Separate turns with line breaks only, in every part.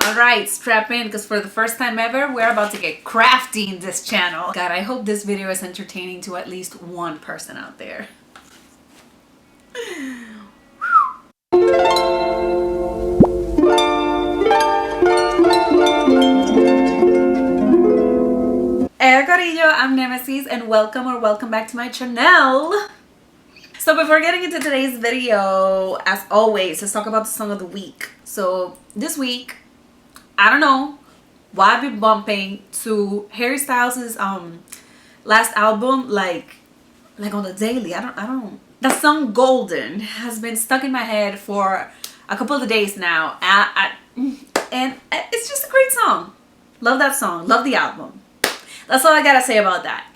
Alright, strap in because for the first time ever, we're about to get crafty in this channel. God, I hope this video is entertaining to at least one person out there. Hey Corillo, I'm Nemesis and welcome back to my channel. So before getting into today's video, as always, let's talk about the song of the week. So this week, I don't know why I've been bumping to Harry Styles' last album like on the daily. I don't. The song Golden has been stuck in my head for a couple of days now, and it's just a great song. Love that song. Love the album. That's all I gotta say about that.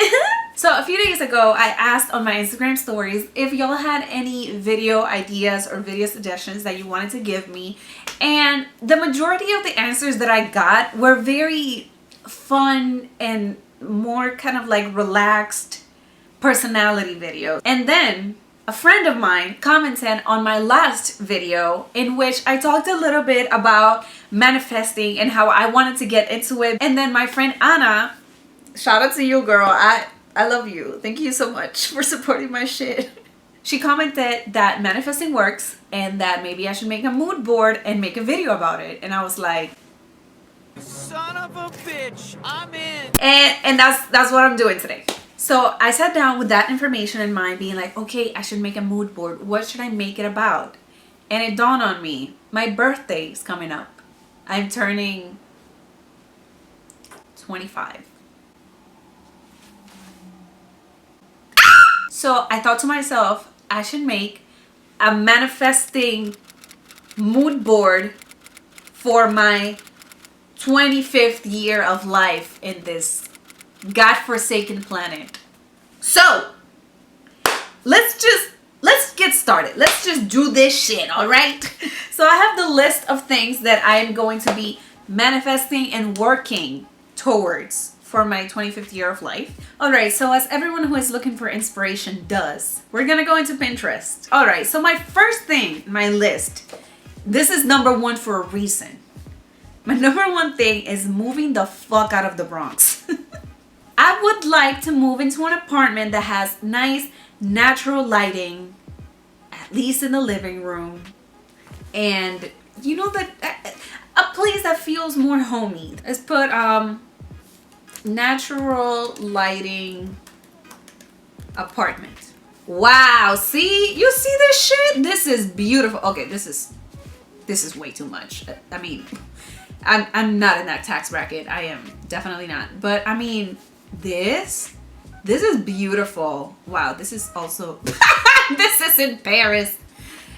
So a few days ago, I asked on my Instagram stories if y'all had any video ideas or video suggestions that you wanted to give me. And the majority of the answers that I got were very fun and more kind of like relaxed personality videos. And then a friend of mine commented on my last video in which I talked a little bit about manifesting and how I wanted to get into it. And then my friend Anna, shout out to you, girl. I love you. Thank you so much for supporting my shit. She commented that manifesting works and that maybe I should make a mood board and make a video about it. And I was like,
son of a bitch, I'm in.
And that's what I'm doing today. So I sat down with that information in mind, being like, okay, I should make a mood board. What should I make it about? And it dawned on me, my birthday is coming up. I'm turning 25. So I thought to myself, I should make a manifesting mood board for my 25th year of life in this godforsaken planet. So let's get started. Let's just do this shit, all right? So I have the list of things that I am going to be manifesting and working towards for my 25th year of life. Alright, so as everyone who is looking for inspiration does, we're gonna go into Pinterest. Alright, so my first thing, my list, this is number one for a reason. My number one thing is moving the fuck out of the Bronx. I would like to move into an apartment that has nice natural lighting, at least in the living room, and you know, that a place that feels more homey. Let's put natural lighting apartment. Wow, see, you see this shit? This is beautiful. Okay, this is way too much. I mean, I'm not in that tax bracket. I am definitely not. But I mean, this is beautiful. Wow, this is also this is in Paris.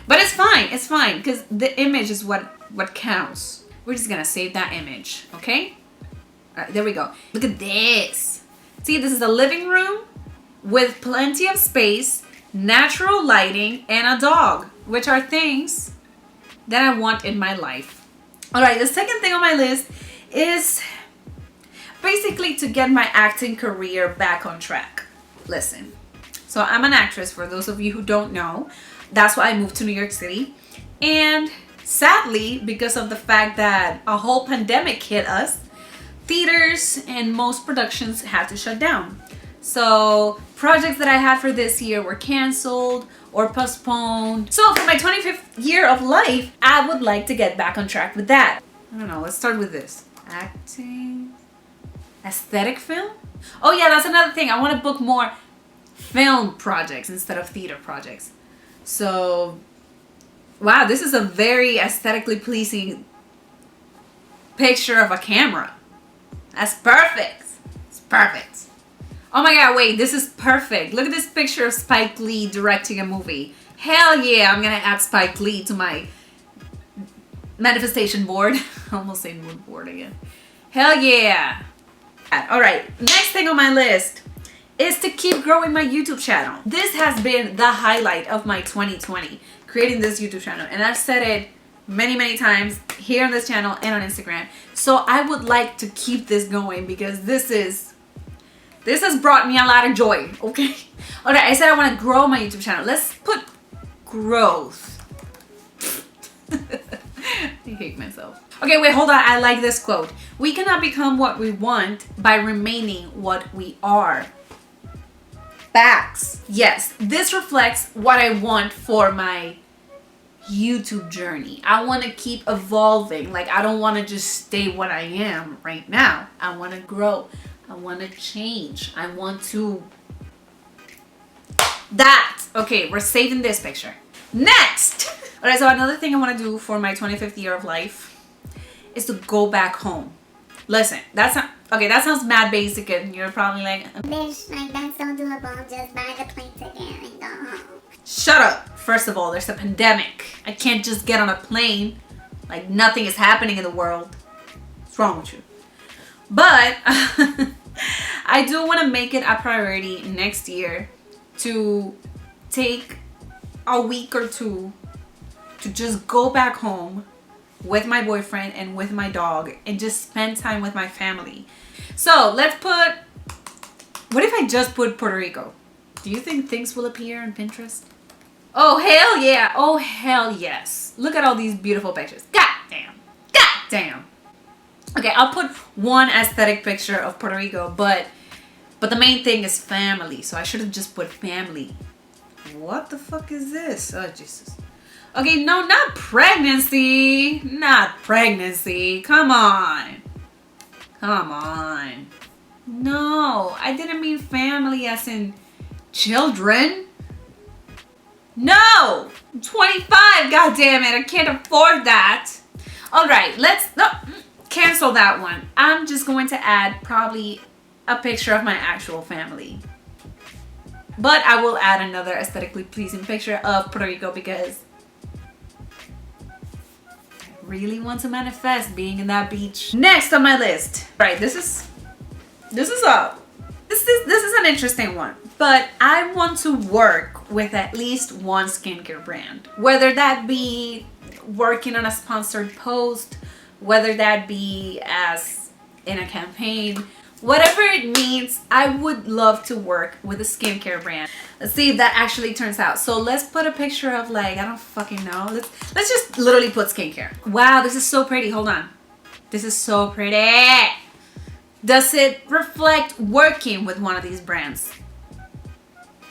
But it's fine because the image is what counts. We're just gonna save that image, okay? All right, there we go. Look at this. See, this is a living room with plenty of space, natural lighting, and a dog, which are things that I want in my life. All right, the second thing on my list is basically to get my acting career back on track. Listen, so I'm an actress, for those of you who don't know. That's why I moved to New York City. And sadly, because of the fact that a whole pandemic hit us, theaters and most productions had to shut down. So projects that I had for this year were canceled or postponed. So for my 25th year of life, I would like to get back on track with that. I don't know, let's start with this. Acting, aesthetic film. Oh yeah, that's another thing. I want to book more film projects instead of theater projects. So, wow, this is a very aesthetically pleasing picture of a camera. That's perfect. It's perfect. Oh my god, wait, this is perfect. Look at this picture of Spike Lee directing a movie. Hell yeah, I'm gonna add Spike Lee to my manifestation board. I almost say mood board again. Hell yeah. Alright, next thing on my list is to keep growing my YouTube channel. This has been the highlight of my 2020, creating this YouTube channel. And I've said it many times here on this channel and on Instagram. So I would like to keep this going because this has brought me a lot of joy, okay? Alright, I said I want to grow my YouTube channel. Let's put growth. I hate myself. Okay, wait, hold on. I like this quote. We cannot become what we want by remaining what we are. Facts. Yes, this reflects what I want for my YouTube journey. I want to keep evolving. Like, I don't want to just stay what I am right now. I want to grow. I want to change. I want to... That. Okay, we're saving this picture. Next. All right, so another thing I want to do for my 25th year of life is to go back home. Listen, that's not... Okay, that sounds mad basic and you're probably like...
Bitch, like, that's so doable. Just buy the plane ticket and go home.
Shut up. First of all, there's a pandemic. I can't just get on a plane like nothing is happening in the world. What's wrong with you? But I do want to make it a priority next year to take a week or two to just go back home with my boyfriend and with my dog and just spend time with my family. So let's put... What if I just put Puerto Rico? Do you think things will appear on Pinterest? Oh, hell yeah. Oh, hell yes. Look at all these beautiful pictures. God damn. God damn. Okay, I'll put one aesthetic picture of Puerto Rico, but the main thing is family. So I should have just put family. What the fuck is this? Oh, Jesus. Okay, no, not pregnancy. Not pregnancy. Come on. Come on. No, I didn't mean family as in children. No! I'm 25, god damn it. I can't afford that. All right, let's cancel that one. I'm just going to add probably a picture of my actual family. But I will add another aesthetically pleasing picture of Puerto Rico because I really want to manifest being in that beach. Next on my list. Right, this is an interesting one. But I want to work with at least one skincare brand. Whether that be working on a sponsored post, whether that be as in a campaign, whatever it means, I would love to work with a skincare brand. Let's see if that actually turns out. So let's put a picture of like, I don't fucking know. Let's just literally put skincare. Wow, this is so pretty. Hold on. This is so pretty. Does it reflect working with one of these brands?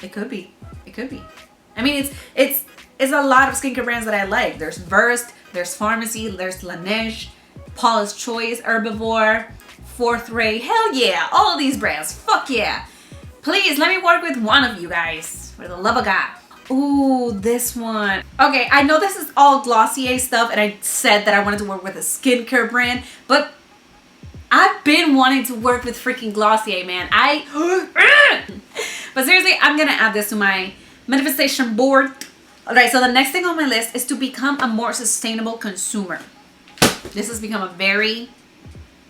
It could be. It could be. I mean, it's a lot of skincare brands that I like. There's Versed, there's Pharmacy, there's Laneige, Paula's Choice, Herbivore, Fourth Ray. Hell yeah. All of these brands. Fuck yeah. Please, let me work with one of you guys. For the love of God. Ooh, this one. Okay, I know this is all Glossier stuff and I said that I wanted to work with a skincare brand, but I've been wanting to work with freaking Glossier, man. But seriously, I'm gonna add this to my manifestation board. Alright, so the next thing on my list is to become a more sustainable consumer. This has become a very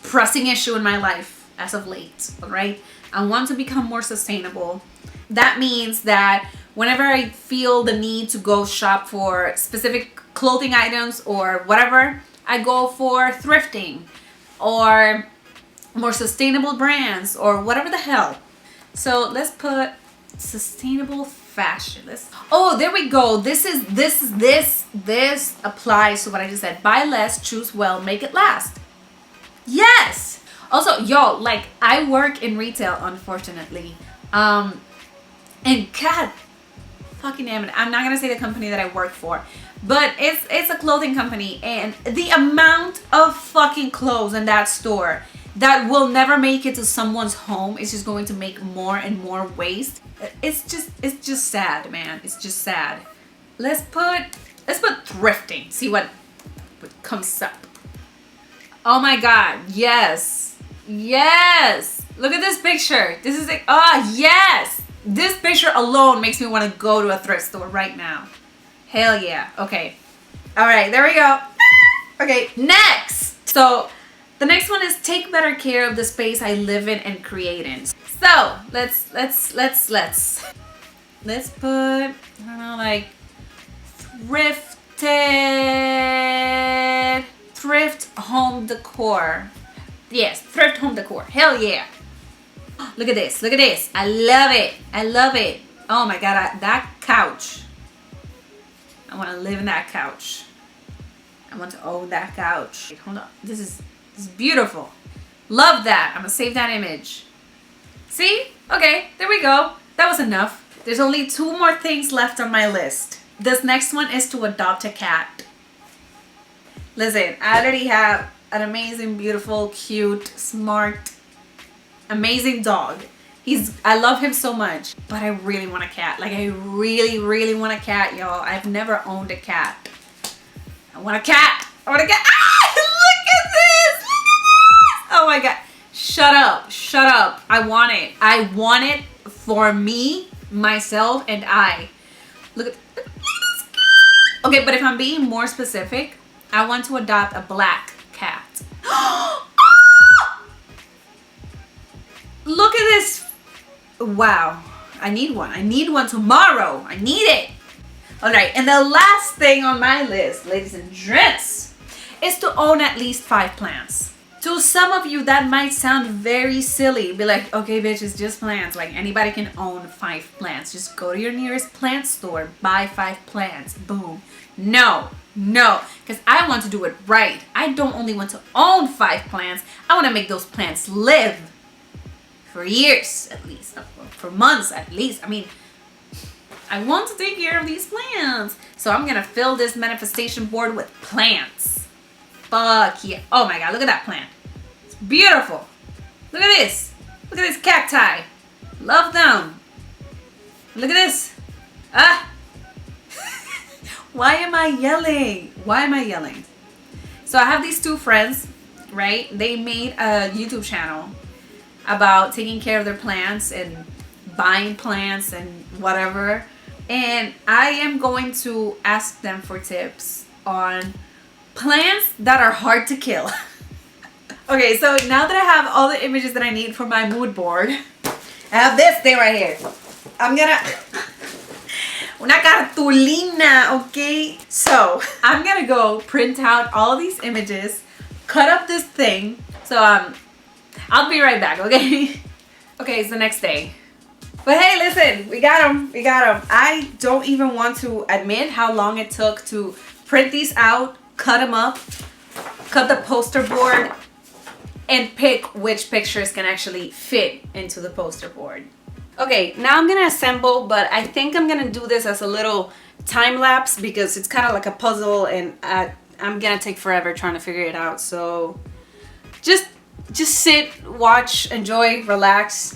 pressing issue in my life as of late, alright? I want to become more sustainable. That means that whenever I feel the need to go shop for specific clothing items or whatever, I go for thrifting or more sustainable brands or whatever the hell. So let's put sustainable fashion. Oh, there we go. This applies to what I just said. Buy less, choose well, make it last. Yes. Also, yo, like I work in retail, unfortunately. And God fucking damn it, I'm not gonna say the company that I work for, but it's a clothing company, and the amount of fucking clothes in that store that will never make it to someone's home is just going to make more and more waste. It's just sad, man. It's just sad. Let's put thrifting. See what comes up. Oh my god, yes. Yes. Look at this picture. This is like, yes. This picture alone makes me want to go to a thrift store right now. Hell yeah. Okay. All right, there we go. Okay, next. So the next one is take better care of the space I live in and create in. So let's put, I don't know, like thrift home decor. Yes, thrift home decor. Hell yeah. Look at this. Look at this. I love it. I love it. Oh my god, that couch. I want to live in that couch. I want to own that couch. Wait, hold on. This is beautiful. Love that. I'm gonna save that image. See? Okay, there we go. That was enough. There's only 2 more things left on my list. This next one is to adopt a cat. Listen, I already have an amazing, beautiful, cute, smart, amazing dog. I love him so much, but I really want a cat. Like, I really, really want a cat, y'all. I've never owned a cat. I want a cat. I want a cat. Ah! Look at this. Look at this. Oh my God. Shut up. Shut up. I want it. I want it for me, myself, and I. Look at this cat. Okay, but if I'm being more specific, I want to adopt a black cat. Look at this. Wow. I need one. I need one tomorrow. I need it. All right. And the last thing on my list, ladies and gents, is to own at least 5 plants. To some of you, that might sound very silly. Be like, okay, bitch, it's just plants. Like, anybody can own 5 plants. Just go to your nearest plant store, buy 5 plants. Boom. No, because I want to do it right. I don't only want to own 5 plants. I want to make those plants live for years, at least, for months, at least. I mean, I want to take care of these plants. So I'm going to fill this manifestation board with plants. Fuck yeah. Oh my God, look at that plant. It's beautiful. Look at this. Look at this cacti. Love them. Look at this. Ah. Why am I yelling? Why am I yelling? So I have these 2 friends, right? They made a YouTube channel about taking care of their plants and buying plants and whatever. And I am going to ask them for tips on plants that are hard to kill. Okay, so now that I have all the images that I need for my mood board, I have this thing right here. I'm gonna... Una cartulina, okay? So, I'm gonna go print out all these images, cut up this thing. So, I'll be right back, okay? Okay, it's the next day. But hey, listen, we got them. We got them. I don't even want to admit how long it took to print these out, cut them up, cut the poster board, and pick which pictures can actually fit into the poster board. Okay, now I'm gonna assemble, but I think I'm gonna do this as a little time lapse because it's kind of like a puzzle and I'm gonna take forever trying to figure it out. So just sit, watch, enjoy, relax.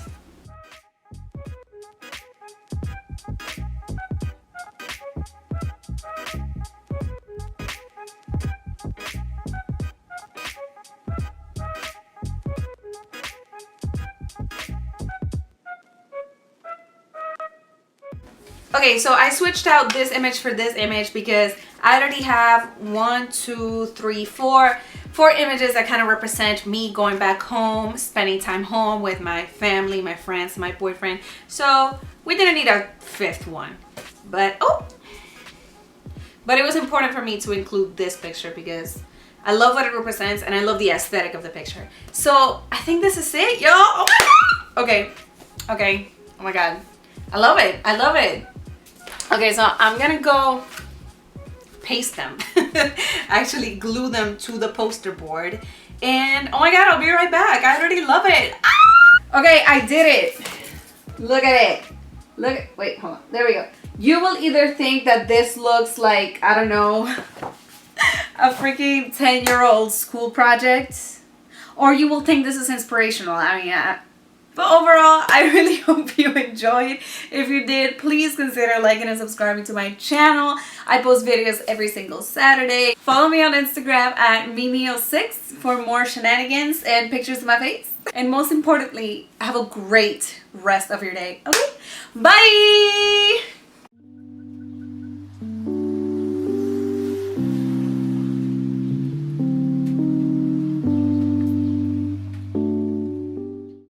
Okay, so I switched out this image for this image because I already have 1, 2, 3, 4 images that kind of represent me going back home, spending time home with my family, my friends, my boyfriend. So we didn't need a 5th one, but it was important for me to include this picture because I love what it represents and I love the aesthetic of the picture. So I think this is it, y'all. Oh my God. Okay. Oh my God. I love it. I love it. Okay, so I'm gonna go paste them. Actually glue them to the poster board. And oh my God, I'll be right back. I already love it. Ah! Okay, I did it. Look at it. Wait, hold on. There we go. You will either think that this looks like, I don't know, a freaking 10-year-old school project, or you will think this is inspirational. I mean, but overall, I really hope you enjoyed. If you did, please consider liking and subscribing to my channel. I post videos every single Saturday. Follow me on Instagram at Mimi06 for more shenanigans and pictures of my face. And most importantly, have a great rest of your day. Okay? Bye!